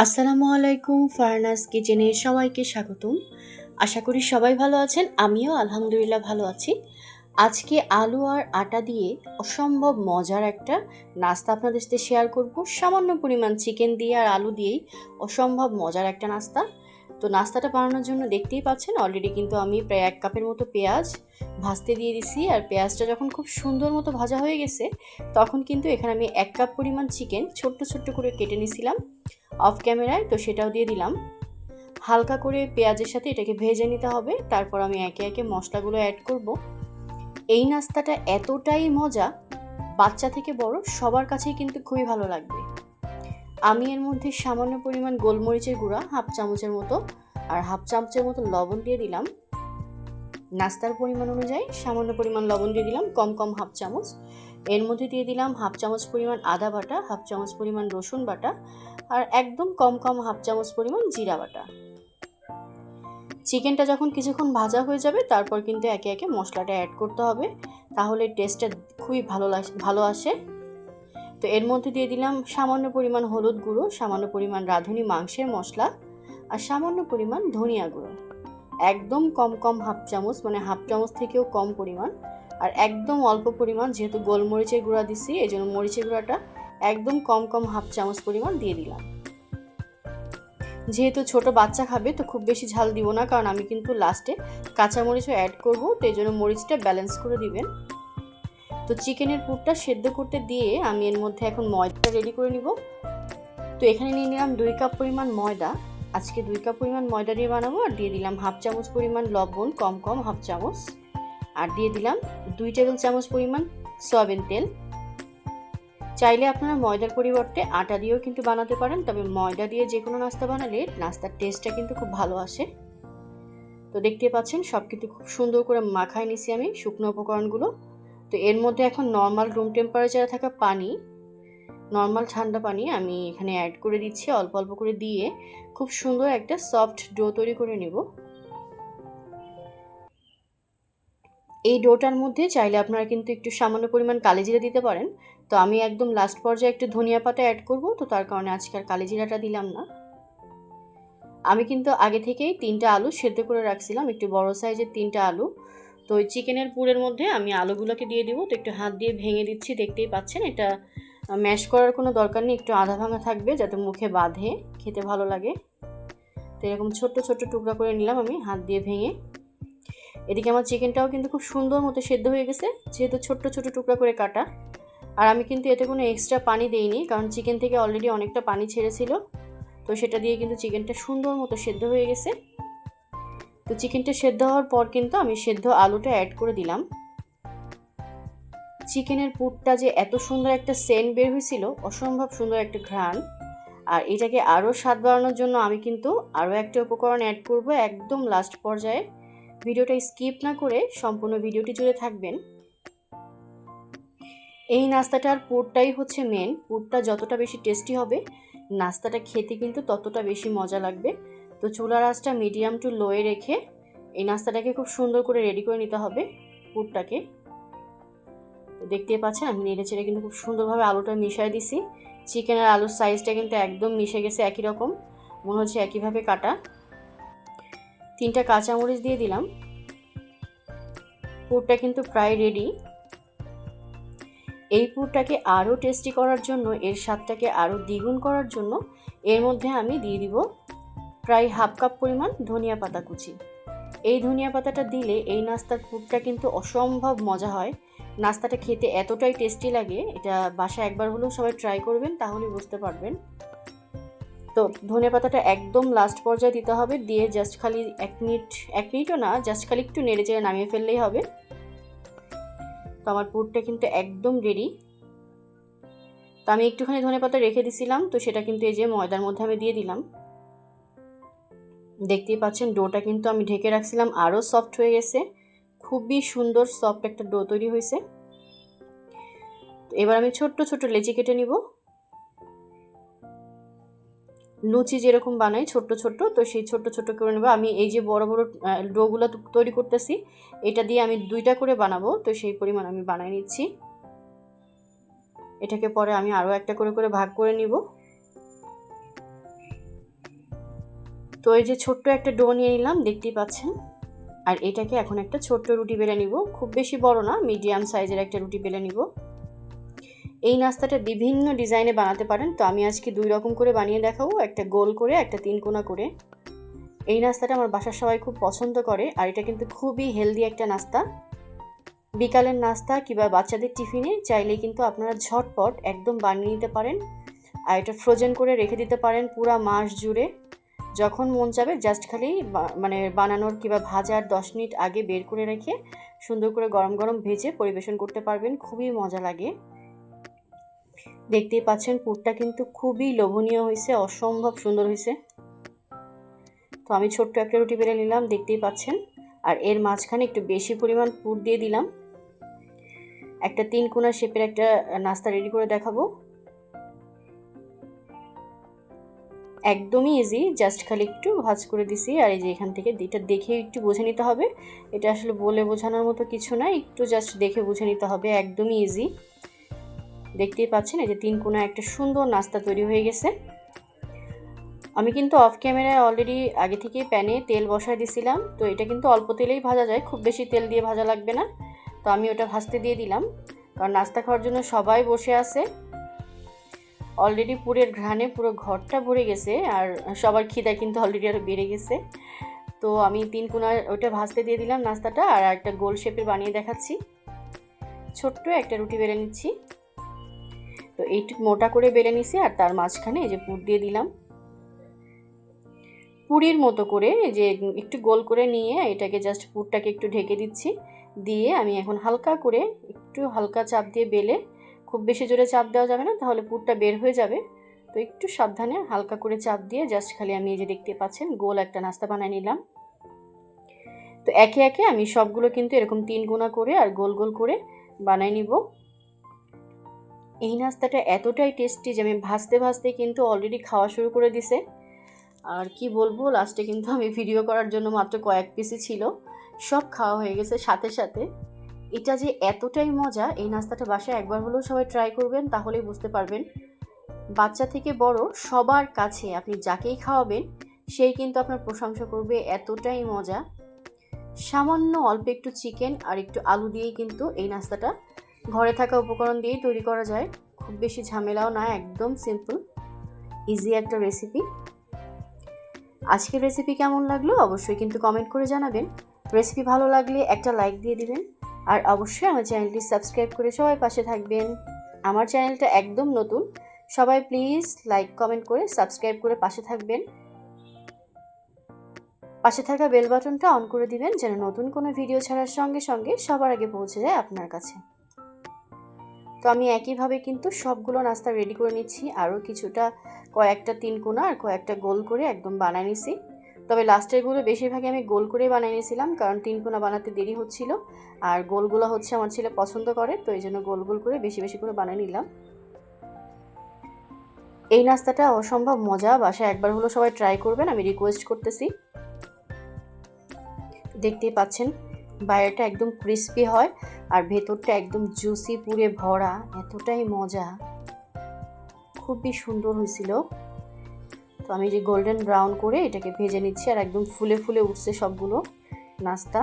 আসসালামু আলাইকুম, ফারনাস কিচেনে সবাইকে স্বাগতম। আশা করি সবাই ভালো আছেন, আমিও আলহামদুলিল্লাহ ভালো আছি। আজকে আলু আর আটা দিয়ে অসম্ভব মজার একটা নাস্তা আপনাদের সাথে শেয়ার করব। সামান্য পরিমাণ চিকেন দিয়ে আর আলু দিয়েই অসম্ভব মজার একটা নাস্তা। তো নাস্তাটা বানানোর জন্য দেখতেই পাচ্ছেন অলরেডি কিন্তু আমি প্রায় 1 কাপের মতো পেঁয়াজ ভাজতে দিয়ে দিছি। আর পেঁয়াজটা যখন খুব সুন্দর মতো ভাজা হয়ে গেছে তখন কিন্তু এখানে আমি 1 কাপ পরিমাণ চিকেন ছোট্ট ছোট্ট করে কেটে নিয়েছিলাম অফ ক্যামেরায়, তো সেটাও দিয়ে দিলাম। হালকা করে পেঁয়াজের সাথে এটাকে ভেজে নিতে হবে। তারপর আমি একে একে মশলাগুলো অ্যাড করব। এই নাস্তাটা এতটাই মজা, বাচ্চা থেকে বড় সবার কাছেই কিন্তু খুবই ভালো লাগবে। আমি এর মধ্যে সামান্য পরিমাণ গোলমরিচের গুঁড়া হাফ চামচের মতো আর হাফ চামচের মতো লবণ দিয়ে দিলাম। নাস্তার পরিমাণ অনুযায়ী সামান্য পরিমাণ লবণ দিয়ে দিলাম, কম কম হাফ চামচ। এর মধ্যে দিয়ে দিলাম হাফ চামচ পরিমাণ আদা বাটা, হাফ চামচ পরিমাণ রসুন বাটা আর একদম কম কম হাফ চামচ পরিমাণ জিরা বাটা। চিকেনটা যখন কিছুক্ষণ ভাজা হয়ে যাবে তারপর কিন্তু একে একে মশলাটা অ্যাড করতে হবে, তাহলে টেস্টটা খুবই ভালো আসে। তো এর মধ্যে দিয়ে দিলাম সামান্য পরিমাণ হলুদ গুঁড়ো, সামান্য পরিমাণ রাঁধুনি মাংসের মশলা আর সামান্য পরিমাণ ধনিয়া গুঁড়ো। একদম কম কম হাফ চামচ, মানে হাফ চামচ থেকেও কম পরিমাণ। আর একদম অল্প পরিমাণ, যেহেতু গোলমরিচের গুঁড়া দিচ্ছি এই জন্য মরিচের গুঁড়াটা একদম কম কম হাফ চামচ পরিমাণ দিয়ে দিলাম। যেহেতু ছোট বাচ্চা খাবে তো খুব বেশি ঝাল দিব না, কারণ আমি কিন্তু লাস্টে কাঁচামরিচও অ্যাড করব, তো এই জন্য মরিচটা ব্যালেন্স করে দিবেন। তো চিকেনের পুরটা সেদ্ধ করতে দিয়ে আমি এর মধ্যে এখন ময়দাটা রেডি করে নিব। তো এখানে নিয়ে নিলাম 2 কাপ পরিমাণ ময়দা। আজকে 2 কাপ পরিমাণ ময়দা দিয়ে বানাবো। আর দিয়ে দিলাম হাফ চামচ পরিমাণ লবণ, কম কম হাফ চামচ। আর দিয়ে দিলাম 2 টেবিল চামচ পরিমাণ সয়াবিন তেল। চাইলে আপনারা ময়দার পরিবর্তে আটা দিয়েও কিন্তু বানাতে পারেন, তবে ময়দা দিয়ে যে কোনো নাস্তা বানালে নাস্তার টেস্টটা কিন্তু খুব ভালো আসে। তো দেখতে পাচ্ছেন সব কিছু খুব সুন্দর করে মাখায় নিছি আমি শুকনো উপকরণগুলো। তো এর মধ্যে এখন নর্মাল রুম টেম্পারেচারে থাকা পানি, নর্মাল ঠান্ডা পানি আমি এখানে অ্যাড করে দিচ্ছি অল্প অল্প করে দিয়ে খুব সুন্দর একটা সফট ডো তৈরি করে নেব। এই ডোটার মধ্যে চাইলে আপনারা কিন্তু একটু সামান্য পরিমাণ কালিজিরা দিতে পারেন। তো আমি একদম লাস্ট পর্যায়ে একটু ধনিয়া পাতা অ্যাড করব, তো তার কারণে আজকে আর কালিজিরাটা দিলাম না। আমি কিন্তু আগে থেকেই 3টা আলু সেদ্ধ করে রাখছিলাম, একটু বড় সাইজের 3টা আলু। তো ওই চিকেনের পুরের মধ্যে আমি আলুগুলোকে দিয়ে দিব। তো একটু হাত দিয়ে ভেঙে দিচ্ছি, দেখতেই পাচ্ছেন। এটা ম্যাশ করার কোনো দরকার নেই, একটু আধা ভাঙা থাকবে যাতে মুখে বাঁধে, খেতে ভালো লাগে। তো এরকম ছোট্ট ছোট্ট টুকরা করে নিলাম আমি হাত দিয়ে ভেঙে। এদিকে আমার চিকেনটাও কিন্তু খুব সুন্দর মতো সেদ্ধ হয়ে গেছে, যেহেতু ছোট্ট ছোট্ট টুকরা করে কাটা। আর আমি কিন্তু এতে কোনো এক্সট্রা পানি দেইনি, কারণ চিকেন থেকে অলরেডি অনেকটা পানি ছেড়েছিল। তো সেটা দিয়ে কিন্তু চিকেনটা সুন্দর মতো সেদ্ধ হয়ে গেছে। তো চিকেনটা সেদ্ধ হওয়ার পর কিন্তু আমি সেদ্ধ আলুটা অ্যাড করে দিলাম। চিকেনের পুরটা যে এত সুন্দর একটা সেন্ট বের হয়েছিল, অসম্ভব সুন্দর একটা ঘ্রাণ। আর এটাকে আরও স্বাদ বাড়ানোর জন্য আমি কিন্তু আরও একটা উপকরণ অ্যাড করব একদম লাস্ট পর্যায়ে। ভিডিওটা স্কিপ না করে সম্পূর্ণ ভিডিওটি জুড়ে থাকবেন। এই নাস্তাটার পুরটাই হচ্ছে মেন। পুরটা যতটা বেশি টেস্টি হবে নাস্তাটা খেতে কিন্তু ততটা বেশি মজা লাগবে। তো চুলার আঁচটা মিডিয়াম টু লোয়ে রেখে এই নাস্তাটাকে খুব সুন্দর করে রেডি করে নিতে হবে পুরটাকে। তো দেখতে পাচ্ছেন আমি নেড়ে চেড়ে কিন্তু খুব সুন্দরভাবে আলুটা মিশিয়ে দিছি। চিকেন আর আলুর সাইজটা কিন্তু একদম মিশে গেছে, একই রকম মনে হচ্ছে একইভাবে কাটা। 3টা কাঁচামরিচ দিয়ে দিলাম। পুরটা কিন্তু প্রায় রেডি। এই পুরটাকে আরও টেস্টি করার জন্য, এর স্বাদটাকে আরও দ্বিগুণ করার জন্য এর মধ্যে আমি দিয়ে দিব প্রায় হাফ কাপ পরিমাণ ধনিয়া পাতা কুচি। এই ধনিয়া পাতাটা দিলে এই নাস্তার পুরটা কিন্তু অসম্ভব মজা হয়। নাস্তাটা খেতে এতটাই টেস্টি লাগে, এটা বাসায় একবার হলেও সবাই ট্রাই করবেন, তাহলে বুঝতে পারবেন। তো ধনিয়া পাতাটা একদম লাস্ট পর্যায়ে দিতে হবে, দিয়ে জাস্ট খালি 1 মিনিটও না, জাস্ট খালি একটু নেড়ে চেড়ে নামিয়ে ফেললেই হবে। তো আমার পুরটা কিন্তু একদম রেডি। তো আমি একটুখানি ধনেপাতা রেখে দিছিলাম, তো সেটা কিন্তু এই যে ময়দার মধ্যে আমি দিয়ে দিলাম। দেখতেই পাচ্ছেন ডোটা কিন্তু আমি ঢেকে রাখছিলাম, আরও সফট হয়ে গেছে। খুবই সুন্দর সফট একটা ডো তৈরি হয়েছে। তো এবার আমি ছোট্ট ছোট্ট লেচি কেটে নিব। লুচি যেরকম বানাই ছোট্ট ছোট্ট, তো সেই ছোট্ট ছোট্ট করে নেব। আমি এই যে বড় বড় ডোগুলো তৈরি করতেছি, এটা দিয়ে আমি 2টা করে বানাবো, তো সেই পরিমাণ আমি বানাই নিচ্ছি। এটাকে পরে আমি আরও একটা করে করে ভাগ করে নিব। তো এই যে ছোট্ট একটা ডো নিয়ে নিলাম, দেখতেই পাচ্ছেন। আর এটাকে এখন একটা ছোট্ট রুটি বেলে নিব, খুব বেশি বড় না, মিডিয়াম সাইজের একটা রুটি বেলে নিব। এই নাস্তাটা বিভিন্ন ডিজাইনে বানাতে পারেন, তো আমি আজকে 2 রকম করে বানিয়ে দেখাবো, একটা গোল করে, একটা 3 কোনা করে। এই নাস্তাটা আমার বাসার সবাই খুব পছন্দ করে, আর এটা কিন্তু খুবই হেলদি একটা নাস্তা। বিকালের নাস্তা কিংবা বাচ্চাদের টিফিনে চাইলেই কিন্তু আপনারা ঝটপট একদম বানিয়ে নিতে পারেন। আর এটা ফ্রোজেন করে রেখে দিতে পারেন পুরো মাস জুড়ে। যখন মন চাবে জাস্ট খালি মানে বানানোর কিংবা ভাজার 10 মিনিট আগে বের করে রেখে সুন্দর করে গরম গরম ভেজে পরিবেশন করতে পারবেন, খুবই মজা লাগে। দেখতেই পাচ্ছেন পুরটা কিন্তু খুবই লোভনীয় হয়েছে, অসম্ভব সুন্দর হয়েছে। তো আমি ছোট্ট একটা রুটি বেলে নিলাম, দেখতেই পাচ্ছেন। আর এর মাঝখানে একটু বেশি পরিমাণ পুর দিয়ে দিলাম। একটা 3 কোনা শেপের একটা নাস্তা রেডি করে দেখাবো। একদমই ইজি, জাস্ট খালি একটু ভাঁজ করে দিছি। আর এই যে এখান থেকে এটা দেখে একটু বুঝে নিতে হবে, এটা আসলে বলে বোঝানোর মতো কিছু না, একটু জাস্ট দেখে বুঝে নিতে হবে, একদমই ইজি। দেখতেই পাচ্ছেন এই যে 3 কোনা একটা সুন্দর নাস্তা তৈরি হয়ে গেছে। আমি কিন্তু অফ ক্যামেরায় অলরেডি আগে থেকে প্যানে তেল বসায় দিয়েছিলাম, তো এটা কিন্তু অল্প তেলেই ভাজা যায়, খুব বেশি তেল দিয়ে ভাজা লাগবে না। তো আমি ওটা ভাজতে দিয়ে দিলাম, কারণ নাস্তা খাওয়ার জন্য সবাই বসে আছে। অলরেডি পুরের ঘ্রাণে পুরো ঘরটা ভরে গেছে, আর সবার খিদা কিন্তু অলরেডি আরও বেড়ে গেছে। তো আমি 3 কোনা ওটা ভাজতে দিয়ে দিলাম নাস্তাটা, আর একটা গোল শেপের বানিয়ে দেখাচ্ছি। ছোট্ট একটা রুটি বেলে নিচ্ছি। তো এইটু মোটা করে বেলে নিছি, আর তার মাঝখানে এই যে পুর দিয়ে দিলাম। পুরির মতো করে যে একটু গোল করে নিয়ে এটাকে জাস্ট পুরটাকে একটু ঢেকে দিচ্ছি। দিয়ে আমি এখন হালকা করে একটু হালকা চাপ দিয়ে বেলে, খুব বেশি জোরে চাপ দেওয়া যাবে না, তাহলে পুরটা বের হয়ে যাবে। তো একটু সাবধানে হালকা করে চাপ দিয়ে জাস্ট খালি আমি এই যে দেখতে পাচ্ছেন গোল একটা নাস্তা বানিয়ে নিলাম। তো একে একে আমি সবগুলো কিন্তু এরকম 3 কোনা করে আর গোল গোল করে বানিয়ে নিব। এই নাস্তাটা এতটাই টেস্টি যে আমি ভাজতে ভাজতে কিন্তু অলরেডি খাওয়া শুরু করে দিছে। আর কি বলবো, লাস্টে কিন্তু আমি ভিডিও করার জন্য মাত্র কয়েক পিসই ছিল, সব খাওয়া হয়ে গেছে সাথে সাথে। এটা যে এতটাই মজা, এই নাস্তাটা বাসায় একবার হলেও সবাই ট্রাই করবেন, তাহলেই বুঝতে পারবেন। বাচ্চা থেকে বড় সবার কাছে আপনি যাকেই খাওয়াবেন সেই কিন্তু আপনার প্রশংসা করবে, এতটাই মজা। সামান্য অল্প একটু চিকেন আর একটু আলু দিয়েই কিন্তু এই নাস্তাটা ঘরে থাকা উপকরণ দিয়েই তৈরি করা যায়, খুব বেশি ঝামেলাও না, একদম সিম্পল ইজি একটা রেসিপি। আজকের রেসিপি কেমন লাগলো অবশ্যই কিন্তু কমেন্ট করে জানাবেন। রেসিপি ভালো লাগলে একটা লাইক দিয়ে দিবেন, আর অবশ্যই আমার চ্যানেলটি সাবস্ক্রাইব করে সবাই পাশে থাকবেন। আমার চ্যানেলটা একদম নতুন, সবাই প্লিজ লাইক কমেন্ট করে সাবস্ক্রাইব করে পাশে থাকবেন। পাশে থাকা বেল বাটনটা অন করে দিবেন, যেন নতুন কোনো ভিডিও ছাড়ার সঙ্গে সঙ্গে সবার আগে পৌঁছে যায় আপনার কাছে। তো আমি একইভাবে কিন্তু সবগুলো নাস্তা রেডি করে নিচ্ছি, আরও কিছুটা কয়েকটা 3 কোনা আর কয়েকটা গোল করে একদম বানিয়ে নিছি। তবে লাস্টেরগুলো বেশিরভাগই আমি গোল করে বানিয়ে নিয়েছিলাম, কারণ 3 কোনা বানাতে দেরি হচ্ছিল, আর গোলগুলো হচ্ছে আমার ছেলে পছন্দ করে, তো এই জন্য গোল গোল করে বেশি বেশি করে বানিয়ে নিলাম। এই নাস্তাটা অসম্ভব মজা, বাসায় একবার হলো সবাই ট্রাই করবেন, আমি রিকোয়েস্ট করতেছি। দেখতেই পাচ্ছেন বাইরেটা একদম ক্রিস্পি হয় আর ভেতরটা একদম জুসি পুরে ভরা, এতটাই মজা, খুবই সুন্দর হয়েছিল। তো আমি যে গোল্ডেন ব্রাউন করে এটাকে ভেজে নিচ্ছি, আর একদম ফুলে ফুলে উঠছে সবগুলো নাস্তা।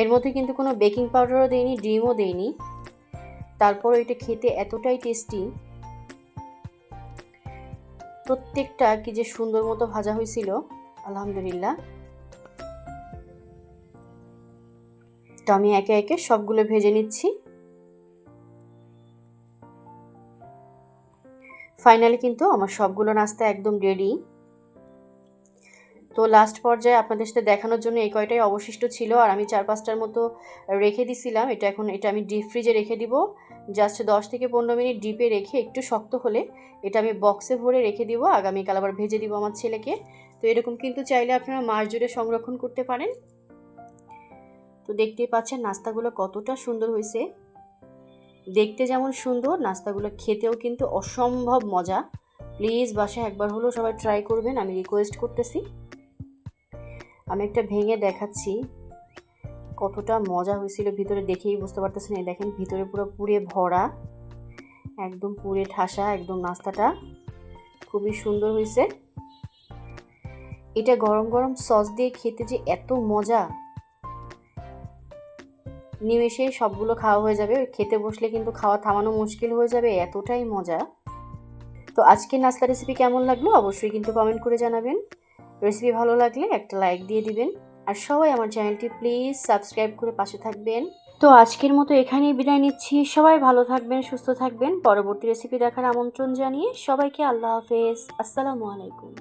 এর মধ্যে কিন্তু কোনো বেকিং পাউডারও দেইনি, ডিমও দেইনি, তারপর এটা খেতে এতটাই টেস্টি। প্রত্যেকটা কি যে সুন্দর মতো ভাজা হয়েছিল, আলহামদুলিল্লাহ। তো আমি একে একে সবগুলো ভেজে নিচ্ছি। ফাইনালি কিন্তু আমার সবগুলো নাস্তা একদম রেডি। তো লাস্ট পর্যায়ে আপনাদের সাথে দেখানোর জন্য এই কয়টাই অবশিষ্ট ছিল, আর আমি 4-5টার মতো রেখে দিছিলাম। এটা আমি ডিপ ফ্রিজে রেখে দিব, জাস্ট 10 থেকে 15 মিনিট ডিপে রেখে একটু শক্ত হলে এটা আমি বক্সে ভরে রেখে দিব, আগামীকাল আবার ভেজে দিব আমার ছেলেকে। তো এরকম কিন্তু চাইলে আপনারা মাস জুড়ে সংরক্ষণ করতে পারেন। তো দেখতেই পাচ্ছেন নাস্তাগুলো কতটা সুন্দর হয়েছে, দেখতে যেমন সুন্দর, নাস্তাগুলো খেতেও কিন্তু অসম্ভব মজা। প্লিজ বাসায় একবার হলেও সবাই ট্রাই করবেন, আমি রিকোয়েস্ট করতেছি। আমি একটা ভেঙে দেখাচ্ছি কতটা মজা হয়েছিল, ভিতরে দেখেই বুঝতে পারতেছেন। এই দেখেন ভিতরে পুরো পুরে ভরা, একদম পুরে ঠাসা একদম নাস্তাটা, খুবই সুন্দর হয়েছে। এটা গরম গরম সস দিয়ে খেতে যে এত মজা, নিমেষে সবগুলো খাওয়া হয়ে যাবে। খেতে বসলে কিন্তু খাওয়া থামানো মুশকিল হয়ে যাবে, এতটাই মজা। তো আজকের নাস্তা রেসিপি কেমন লাগলো অবশ্যই কিন্তু কমেন্ট করে জানাবেন। রেসিপি ভালো লাগলে একটা লাইক দিয়ে দিবেন, আর সবাই আমার চ্যানেলটি প্লিজ সাবস্ক্রাইব করে পাশে থাকবেন। তো আজকের মতো এখানেই বিদায় নিচ্ছি। সবাই ভালো থাকবেন, সুস্থ থাকবেন। পরবর্তী রেসিপি দেখার আমন্ত্রণ জানিয়ে সবাইকে আল্লাহ হাফেজ, আসসালামু আলাইকুম।